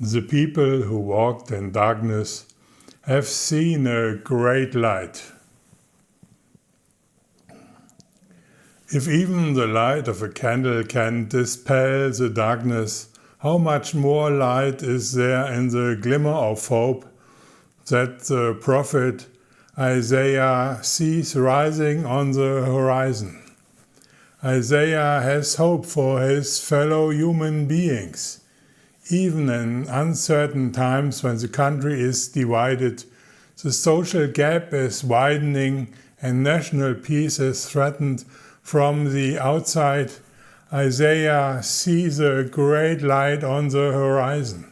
The people who walked in darkness have seen a great light. If even the light of a candle can dispel the darkness, how much more light is there in the glimmer of hope that the prophet Isaiah sees rising on the horizon? Isaiah has hope for his fellow human beings. Even in uncertain times when the country is divided, the social gap is widening and national peace is threatened from the outside, Isaiah sees a great light on the horizon.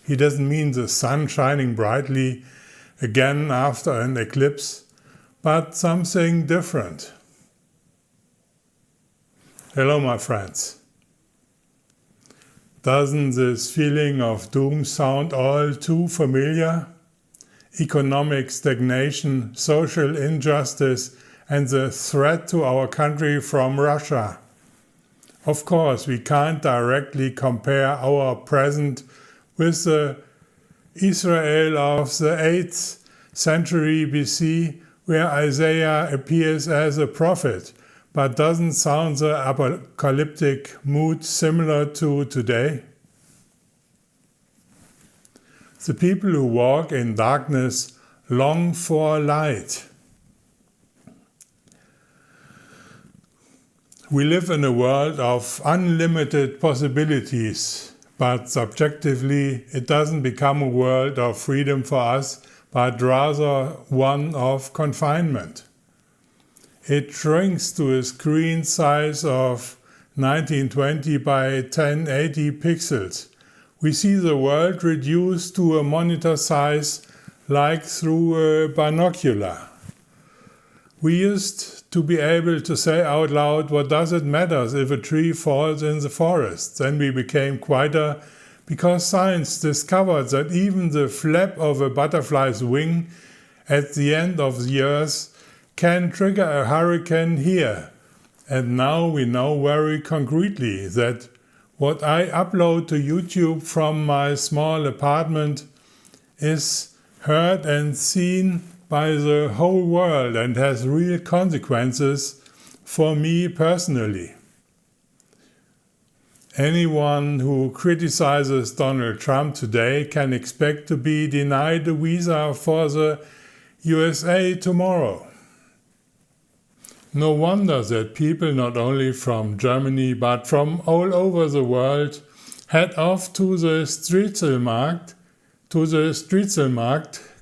He doesn't mean the sun shining brightly again after an eclipse, but something different. Hello, my friends. Doesn't this feeling of doom sound all too familiar? Economic stagnation, social injustice, and the threat to our country from Russia. Of course, we can't directly compare our present with the Israel of the 8th century BC, where Isaiah appears as a prophet, but doesn't sound the apocalyptic mood similar to today? The people who walk in darkness long for light. We live in a world of unlimited possibilities, but subjectively it doesn't become a world of freedom for us, but rather one of confinement. It shrinks to a screen size of 1920 by 1080 pixels. We see the world reduced to a monitor size like through a binocular. We used to be able to say out loud, what does it matter if a tree falls in the forest? Then we became quieter because science discovered that even the flap of a butterfly's wing at the end of the earth can trigger a hurricane here. And now we know very concretely that what I upload to YouTube from my small apartment is heard and seen by the whole world and has real consequences for me personally. Anyone who criticizes Donald Trump today can expect to be denied a visa for the USA tomorrow. No wonder that people not only from Germany but from all over the world head off to the Striezelmarkt,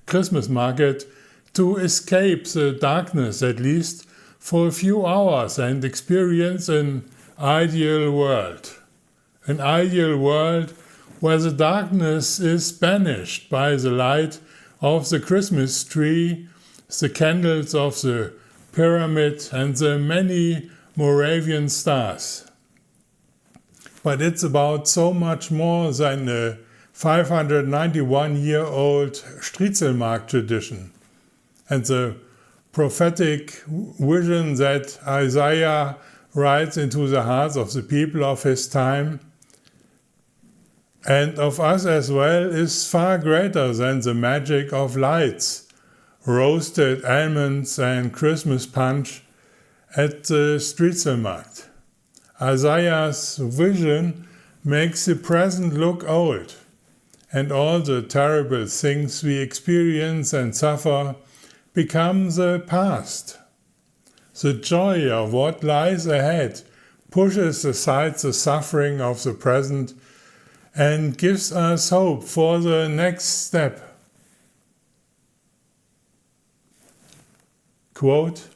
Christmas market, to escape the darkness at least for a few hours and experience an ideal world. An ideal world where the darkness is banished by the light of the Christmas tree, the candles of the pyramid and the many Moravian stars. But it's about so much more than a 591-year-old Striezelmarkt tradition and the prophetic vision that Isaiah writes into the hearts of the people of his time and of us as well is far greater than the magic of lights, roasted almonds and Christmas punch at the Striezelmarkt. Isaiah's vision makes the present look old, and all the terrible things we experience and suffer become the past. The joy of what lies ahead pushes aside the suffering of the present and gives us hope for the next step. Quote,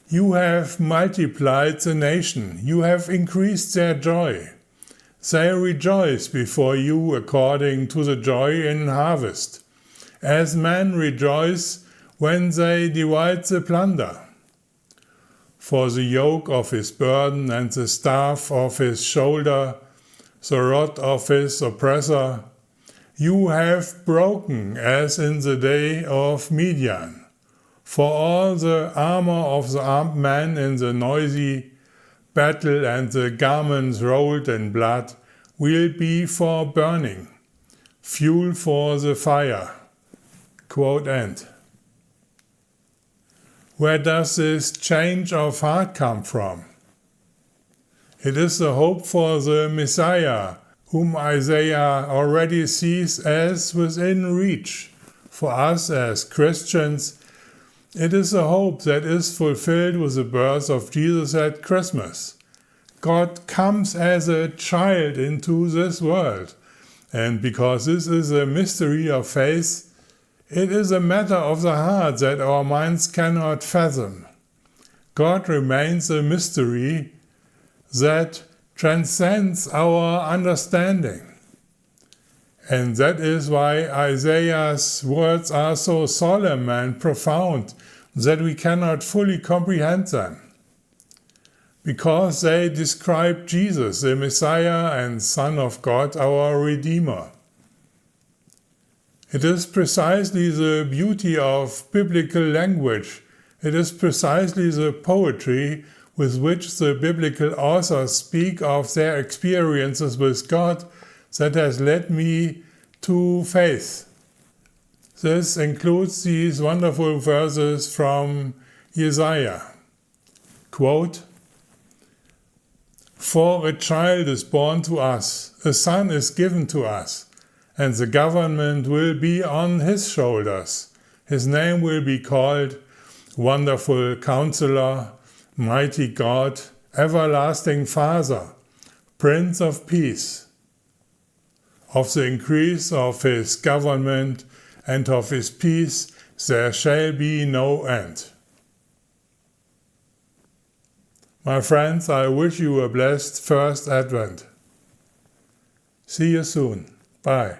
"You have multiplied the nation, you have increased their joy. They rejoice before you according to the joy in harvest, as men rejoice when they divide the plunder. For the yoke of his burden and the staff of his shoulder, the rod of his oppressor, you have broken as in the day of Midian. For all the armor of the armed man in the noisy battle and the garments rolled in blood will be for burning. fuel for the fire. Quote end. Where does this change of heart come from? It is the hope for the Messiah, whom Isaiah already sees as within reach. For us as Christians, it is a hope that is fulfilled with the birth of Jesus at Christmas. God comes as a child into this world, and because this is a mystery of faith, it is a matter of the heart that our minds cannot fathom. God remains a mystery that transcends our understanding. And that is why Isaiah's words are so solemn and profound that we cannot fully comprehend them. Because they describe Jesus, the Messiah and Son of God, our Redeemer. It is precisely the beauty of biblical language. It is precisely the poetry with which the biblical authors speak of their experiences with God that has led me to faith. This includes these wonderful verses from Isaiah. Quote, "For a child is born to us, a son is given to us, and the government will be on his shoulders. His name will be called Wonderful Counselor, Mighty God, Everlasting Father, Prince of Peace. Of the increase of his government and of his peace there shall be no end." My friends, I wish you a blessed first Advent. See you soon. Bye.